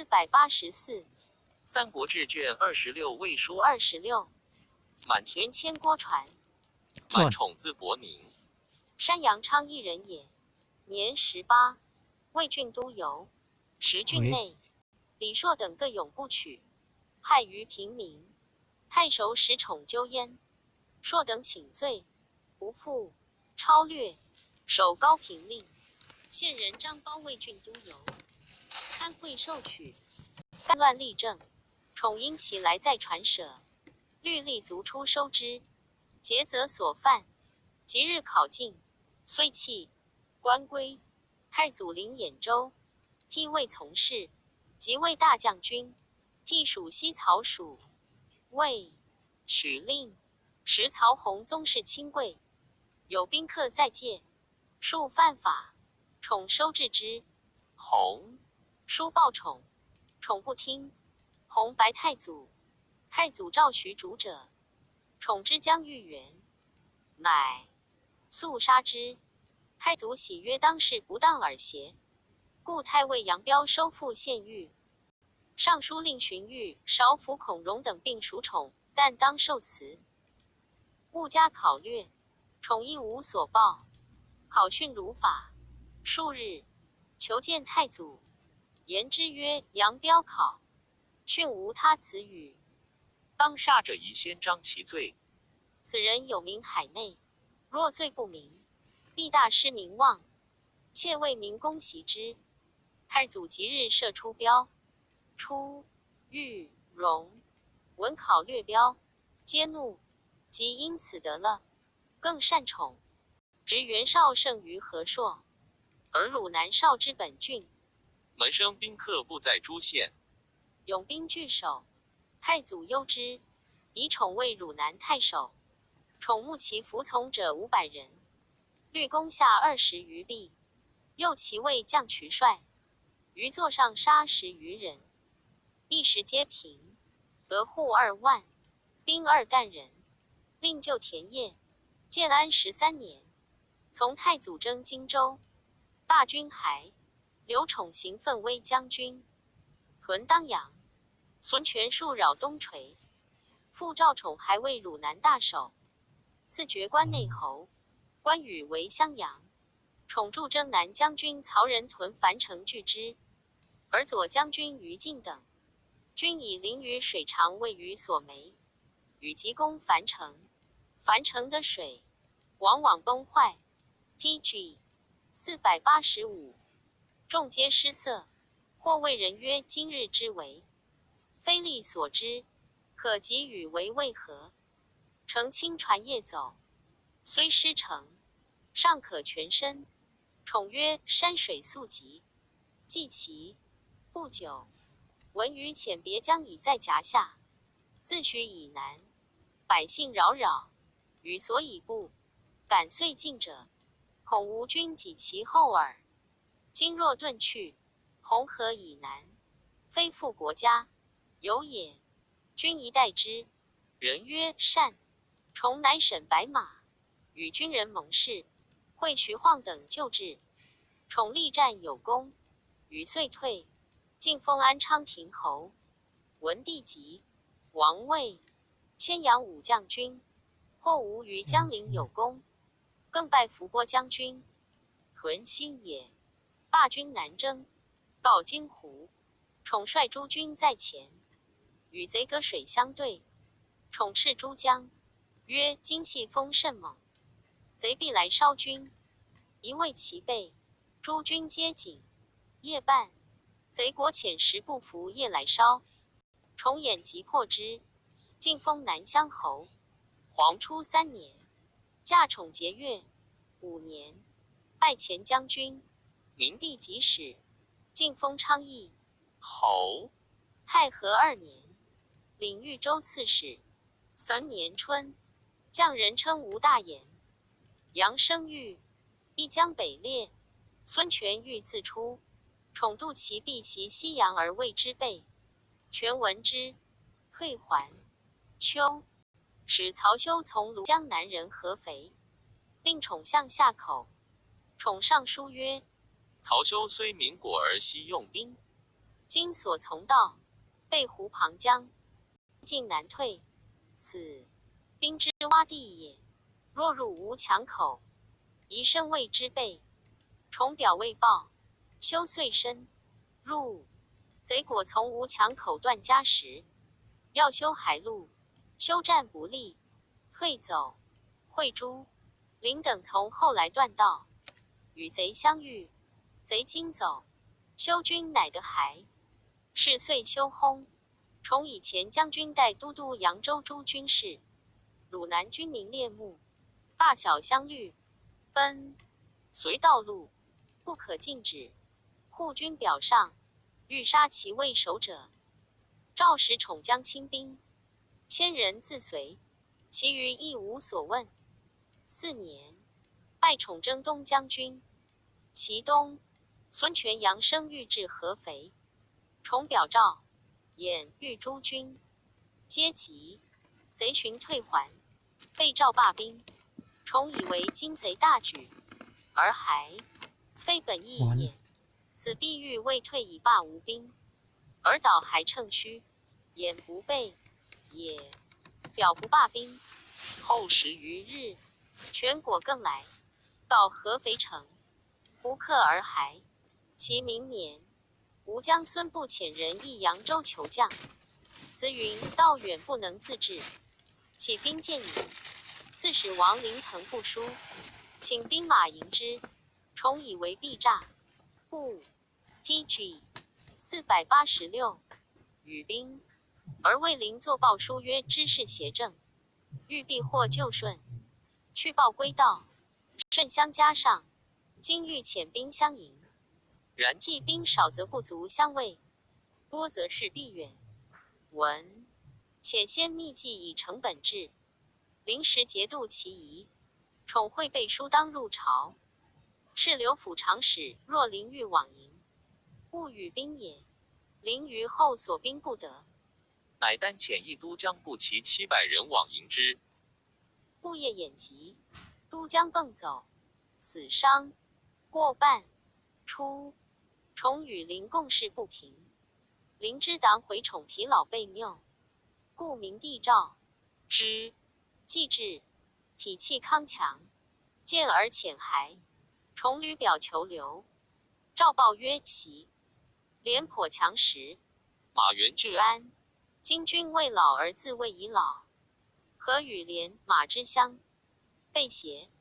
484。三国志卷26魏书26。满田元迁郭传。满宠字伯宁，山阳昌邑人也，年18，魏郡都邮。时郡内，李硕等各勇不取，害于平民。太守使宠纠焉，硕等请罪，不复，超略，守高平令。县人张包魏郡都邮，参会受取。干乱立政，宠因其来在传舍，律吏卒出收之，节则所犯。即日考进，遂弃，官归。太祖临兖州，替魏从事，即为大将军，替蜀西曹属。魏许令，时曹洪宗室亲贵，有宾客在界，数犯法，宠收治之。洪书报宠，宠不听，洪白太祖，太祖召许主者，宠之将欲援，乃速杀之。太祖喜曰：当世不当尔邪？故太尉杨彪收复县狱，尚书令荀彧、少府孔融等并属宠，但当受辞。务加考略，宠亦无所报，考训如法。数日，求见太祖，言之曰：杨彪考训无他词语，当杀者宜先彰其罪。此人有名海内，若罪不明，必大失名望，切为民公袭之。太祖即日设出标，出豫荣闻考略标，皆怒，即因此得了，更善宠。执袁绍胜于和硕，而汝南绍之本郡。门生宾客不在诸县，勇兵据守。太祖忧之，以宠为汝南太守。宠募其服从者500人，律攻下20余壁，诱其为将渠帅，于座上杀10余人，一时皆平。得户2万，兵2干人，令就田业。建安13年，从太祖征荆州，大军还，刘宠行奋威将军，屯当阳。孙权数扰东垂，复召宠还为汝南大守，赐爵关内侯，关羽为襄阳。宠助征南将军曹仁屯樊城拒之，而左将军于禁等均以临榆水长位于所没，与急攻樊城。樊城的水往往崩坏。TG 485，众皆失色，或谓人曰：今日之为，非力所知，可及与为为何？乘轻船夜走，虽失城，尚可全身。宠曰：山水速急，既其不久，闻于遣别将已在夹下，自诩以南，百姓扰扰，与所以不敢遂进者，恐吴军己其后耳。今若遁去，红河以南，非复国家，有也。君宜待之。人曰：善。宠乃沈白马，与军人盟誓，会徐晃等救治。宠力战有功，与遂退，晋封安昌亭侯。文帝即王位，迁扬武将军。后吴于江陵有功，更拜伏波将军。屯新野，罢军南征，到荆湖。宠率诸军在前，与贼隔水相对。宠斥诸将，曰：今系风甚猛，贼必来烧军。一为其备，诸军皆警。夜半，贼国遣时不服，夜来烧。宠眼即破之，晋封南乡侯。黄初3年，驾宠节钺5年，拜前将军。明帝即使，晋封昌邑侯。太和2年，领豫州刺史。3年春，将人称吴大言。杨生育，必将北列。孙权欲自出，宠度其必袭西阳而为之备。权闻之，退还。秋，使曹休从庐江南人合肥，令宠向下口。宠上书曰：曹休虽民果而惜用兵，今所从道，背湖旁江，进难退，此兵之洼地也。若入无墙口，宜身位之备。虫表未报，休遂身。入贼果从无墙口断家时，要修海路，休战不利，退走。慧珠、林等从后来断道，与贼相遇，贼惊走，修军乃得还。是岁秋薨。崇以前将军带都督扬州诸军事，汝南军民列目，大小相虑，奔随道路，不可禁止。护军表上，欲杀其为首者，赵使宠将亲兵，1000人自随，其余亦无所问。4年，拜宠征东将军。其东，孙权、杨生欲至合肥，宠表诏，演豫诸军，皆急。贼寻退还，被诏罢兵。宠以为今贼大举，而还，非本意也。此必欲未退以罢吴兵，而导还乘虚，掩不备也。表不罢兵，后10余日，全果更来，到合肥城，不克而还。其明年，吴将孙不遣人诣扬州求将，辞云道远不能自治，起兵见迎。刺史王林腾不书，请兵马迎之，宠以为必诈，故 TG 486与兵，而魏灵作报书曰知事协政，欲必获就顺，去报归道，甚相加上，今欲遣兵相迎，然既兵少则不足相卫，多则势必远。文且先密计以成本制，临时节度其宜。宠会背书当入朝，是刘府长史若林欲往迎，勿与兵也。临于后所兵不得，乃单遣一都将步骑700人往迎之。布夜眼疾，都将迸走，死伤过半。初，宠与林共事不平，林之党毁宠疲劳被谬，故明帝诏之。既至，体气康强，见而遣还。宠屡表求留，诏报曰：习。廉颇强时，马援俱安。今君未老而自谓已老，何与廉马之乡？备协，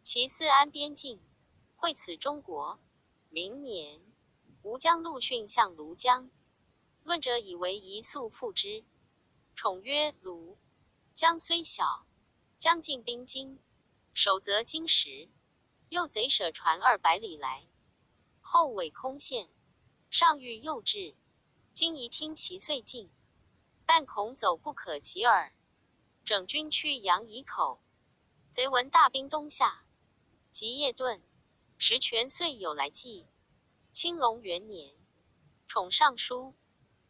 其四安边境，会此中国。明年，吴将陆逊向庐江，论者以为宜速复之。宠曰：庐江虽小，将进兵精，守则金石。又贼舍船200里来，后尾空陷，上欲诱至，今宜听其遂进，但恐走不可及耳。整军去阳乙口，贼闻大兵东下，及夜遁。时权遂有来记。青龙元年，宠上书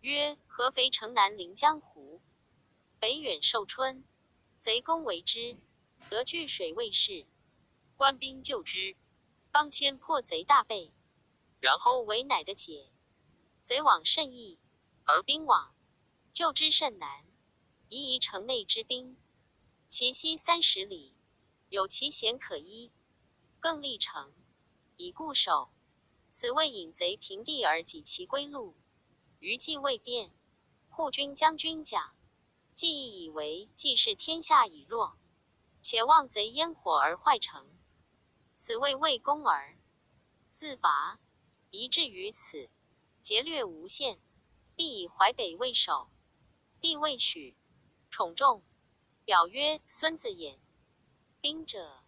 曰：合肥城南临江湖，北远寿春，贼攻为之，得据水卫士，官兵救之，当先破贼大备，然后为乃得解。贼往甚易，而兵往，救之甚难，宜城内之兵，其西30里，有其险可依，更立城，以固守。此谓引贼平地而己其归路。余计未变，护军将军讲，既亦以为既是天下已弱，且望贼烟火而坏城，此谓魏公耳。自拔，宜至于此，劫掠无限，必以淮北为首。帝未许，宠重，表曰：孙子也。兵者，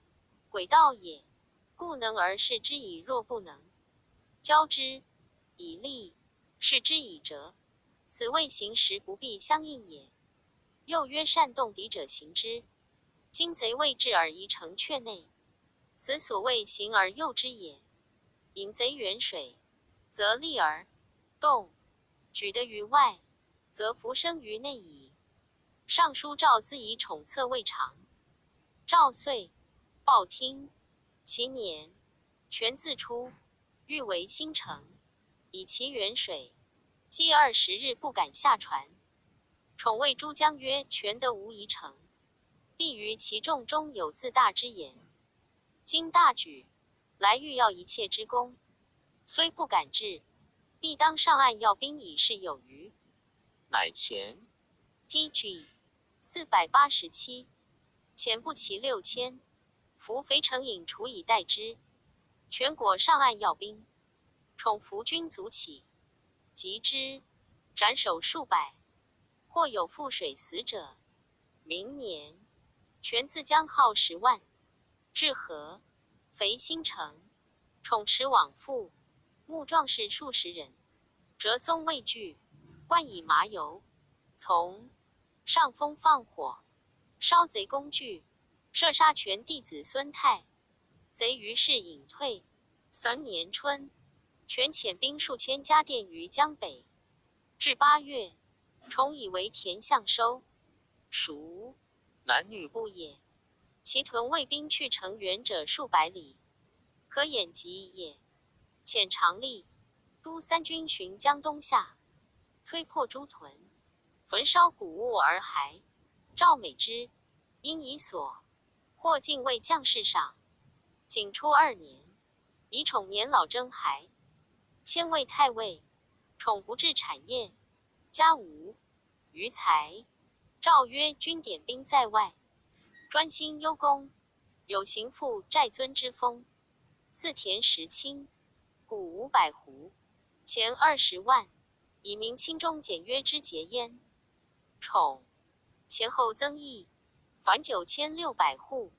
诡道也，故能而示之以弱不能。交之以利，示之以折，此谓行时不必相应也。又曰：善动敌者行之，今贼未至而宜城阙内，此所谓行而诱之也。引贼远水，则利而动；举得于外，则浮生于内矣。尚书赵自以宠策未尝，赵遂报听。其年，权自出，欲为新城，以其远水，饥20日不敢下船。宠谓诸将曰：全得无宜成，必于其众中有自大之言。今大举，来欲要一切之功，虽不敢至，必当上岸要兵以示有余。乃前 TG 487，遣步骑6000，伏肥城引除以待之。全国上岸要兵，宠伏军卒起，及之，斩首数百，或有覆水死者。明年，全自将号10万，至河、肥新城，宠持往复，募壮士数十人，折松畏惧，灌以麻油，从上风放火，烧贼工具，射杀全弟子孙泰。贼于是隐退。3年春，全遣兵数千加殿于江北。至8月，宠以为田相收，蜀男女不也。其屯卫兵去城远者数百里，可掩及也。遣常吏、都三军巡江东下，摧破诸屯，焚烧谷物而还。赵美之因以所，或进为将士赏。景初2年，以宠年老征还，迁为太尉。宠不治产业，家无余财。诏曰：君点兵在外，专心忧功，有行负寨尊之风。自田石青，谷500斛，钱20万，以明清中简约之节焉。宠前后增邑，凡9600户，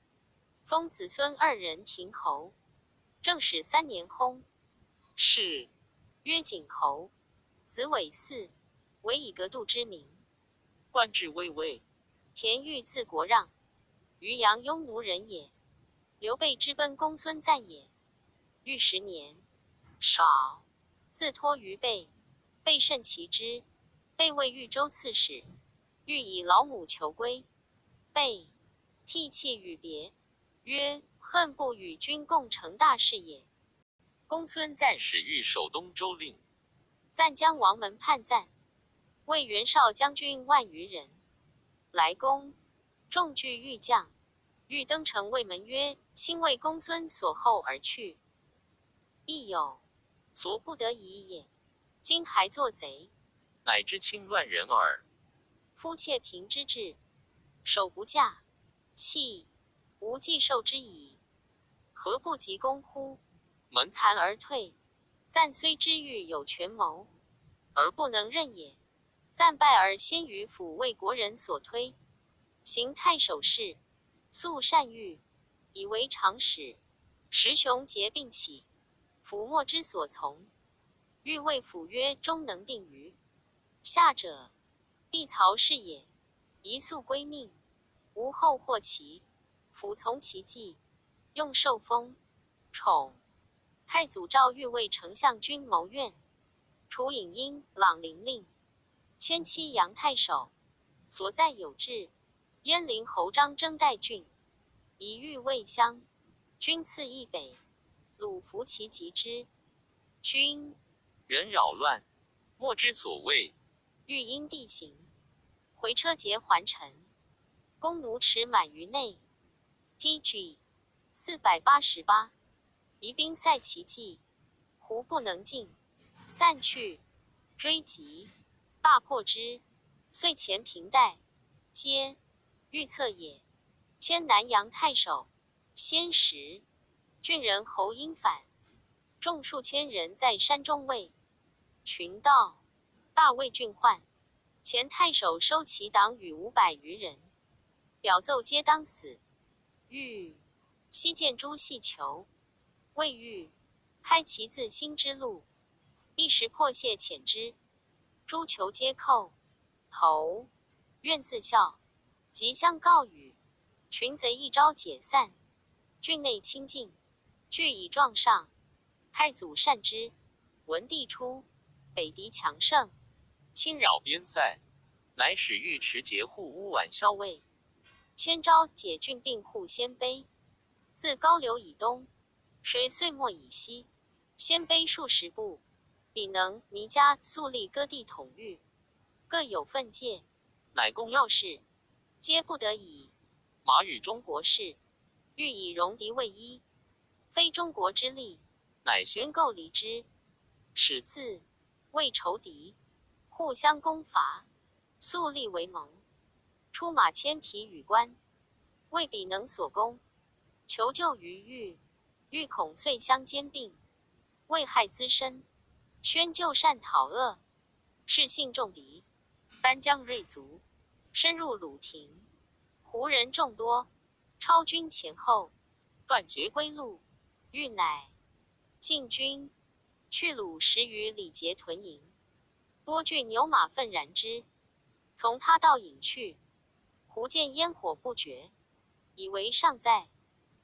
封子孙2人亭侯。正始3年薨，谥曰景侯。子韦嗣，为以格度之名。冠至巍巍。田豫字国让，渔阳雍奴人也。刘备之奔公孙瓒也。豫10年，少，自托于备，备甚其之。备为豫州刺史，豫以老母求归，备涕泣与别，曰：恨不与君共成大事也。公孙瓒使豫守东州令。瓒将王门叛瓒，为袁绍将军万余人，来攻，众惧豫将。豫登城卫门曰：卿为公孙所厚而去，亦有所不得已也。今还作贼，乃知卿乱人耳。夫妾平之志，手不嫁，弃无计受之矣。何不及攻乎？门残而退。瓒虽知豫有权谋，而不能任也。瓒败而先于辅为国人所推，行太守事，素善豫，以为常使。时雄桀并起，辅莫之所从。豫谓辅曰：终能定于下者，必曹氏也。宜速归命，无后获其。辅从其计，用受封。宠太祖诏豫为丞相军谋院，除尹英、朗陵令，迁期阳太守。所在有志。燕陵侯张征代郡，以豫为乡。军次邑北，鲁服其疾之。君人扰乱，莫之所谓。豫因地形，回车节还陈，弓弩持满于内。TG 488，夷兵塞其计，胡不能进，散去，追击，大破之。遂前平代，皆预测也。迁南阳太守。先时，郡人侯因反，众数千人在山中卫。群盗，大为郡患。前太守收其党羽500余人，表奏皆当死。豫悉见诸细囚，谓豫开其自新之路，一时破谢遣之。诸囚皆叩头，愿自效，即相告语。群贼一朝解散，郡内清净，俱以状上。太祖善之。文帝初，北狄强盛，侵扰边塞，乃使尉迟节护乌宛校尉。迁昭解郡并护鲜卑，自高流以东，水岁末以西，鲜卑数十步，彼能弥加肃立各地统御，各有分界，乃公幼事，皆不得已。马与中国事，欲以戎狄为一，非中国之利，乃先构离之。是自为仇敌，互相攻伐，肃立为盟，出马千匹与关，未必能所攻，求救于豫，豫恐遂相兼并，为害滋生，宣就善讨恶，是信众敌，丹江锐卒，深入鲁庭，胡人众多，超军前后，断节归路，豫乃进军，去鲁10余里节屯营，多具牛马愤然之，从他道引去，胡见烟火不绝，以为尚在，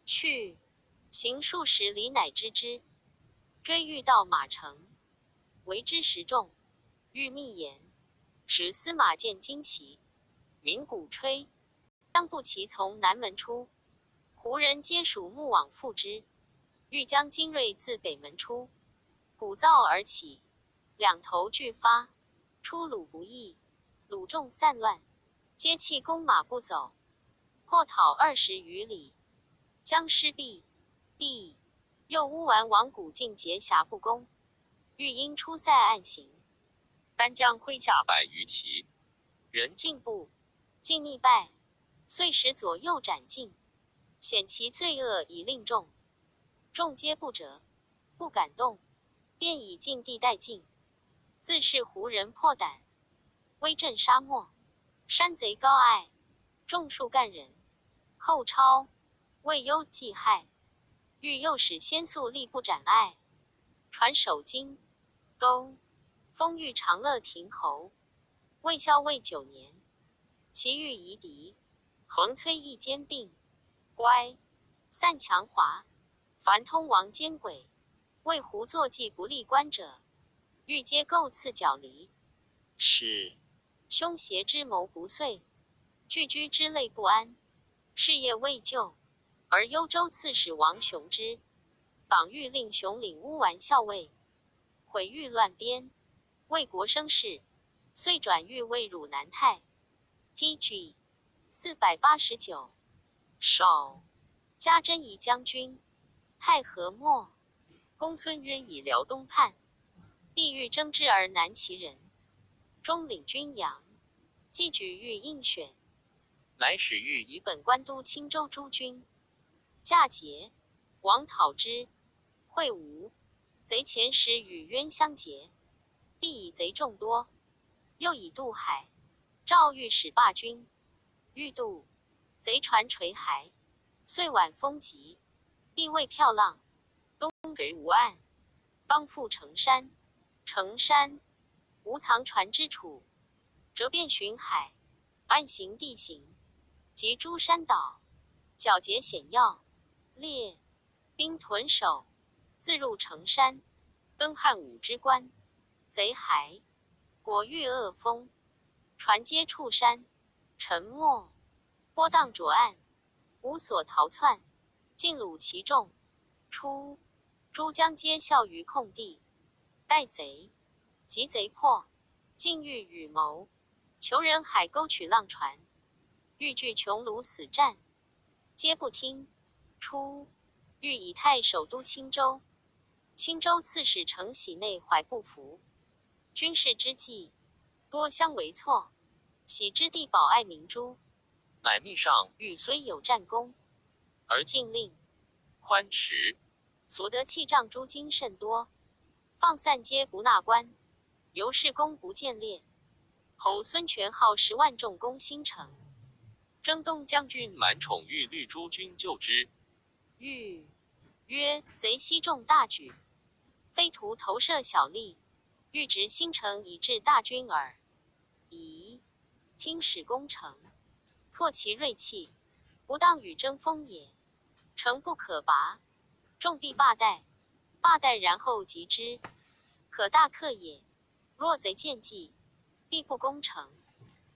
去行数十里乃知之，追豫到马城，为之10众，豫密言，使司马见旌旗，鸣鼓吹，将步骑从南门出，胡人皆属木往复之，豫将精锐自北门出，鼓噪而起，两头俱发，出鲁不易，鲁众散乱，皆弃弓马不走，破讨20余里，将失毕。帝又乌丸王谷进节峡不攻，豫因出塞暗行，丹江麾下100余骑，人进步，进逆败，遂使左右斩尽，显其罪恶以令众，众皆不折，不敢动，便以尽地待尽，自是胡人破胆，威震沙漠，山贼高隘，众数干人，后超未忧忌害，豫又使先速力不斩碍，传守京都，封豫长乐亭侯，魏孝魏9年，其豫夷狄，横崔邑兼并，乖散强华，凡通王奸鬼，为胡作计不立官者，豫皆构刺角离，是凶邪之谋不遂，聚居之类不安，事业未就，而幽州刺史王雄之，榜豫令雄领乌丸校尉，毁豫乱边，为国生事，遂转豫为汝南太。TG 489，少加真仪将军，太和末，公孙渊以辽东叛，帝欲征之而南其人，中领军阳，既举豫应选，乃使豫以本官都青州诸军，驾节，王讨之，会吴，贼前时与渊相结，必以贼众多，又以渡海，赵豫使罢军，豫渡，贼船垂海，遂晚风急，必未漂浪，东贼无岸，方复成山，成山无藏船之处，折遍巡海，暗行地形，及诸山岛，皎洁险要，列兵屯守，自入成山，登汉武之关，贼还，果遇恶风，船皆触山，沉没，波荡浊岸，无所逃窜，尽虏其众，出，诸将皆效于空地，待贼，及贼破，尽欲与谋，求人海沟取浪船，欲拒穷虏死战，皆不听，出，欲以太守都青州，青州刺史程喜内怀不服，军事之计，多相为错，喜之地保爱明珠，乃密上豫虽有战功，而禁令宽弛，所得器仗诸金甚多，放散皆不纳官，由是功不见列。后孙权号10万众攻新城，征东将军满宠欲律诸军救之，豫曰：贼悉众大举，非图投射小利，欲执新城以制大军耳。宜听使攻城，挫其锐气，不当与争锋也。城不可拔，众必罢待，罢待然后击之，可大克也。若贼见计，必不攻城，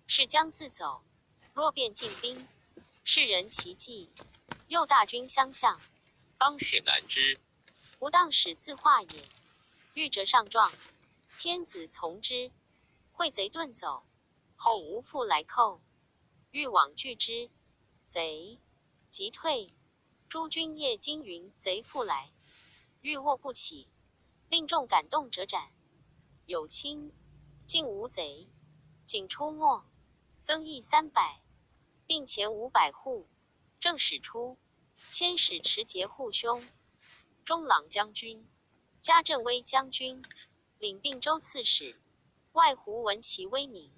是将自走。若便进兵，是人其计，诱大军相向，当使难之，不当使自化也。豫者上状，天子从之，会贼遁走，后无复来寇。欲往拒之，贼即退。诸军夜惊云贼复来，欲卧不起，令众感动者斩。有清，尽无贼，仅出没，增邑300，并前500户。正使出，迁使持节护兄、中郎将军、加镇威将军，领并州刺史。外胡闻其威名，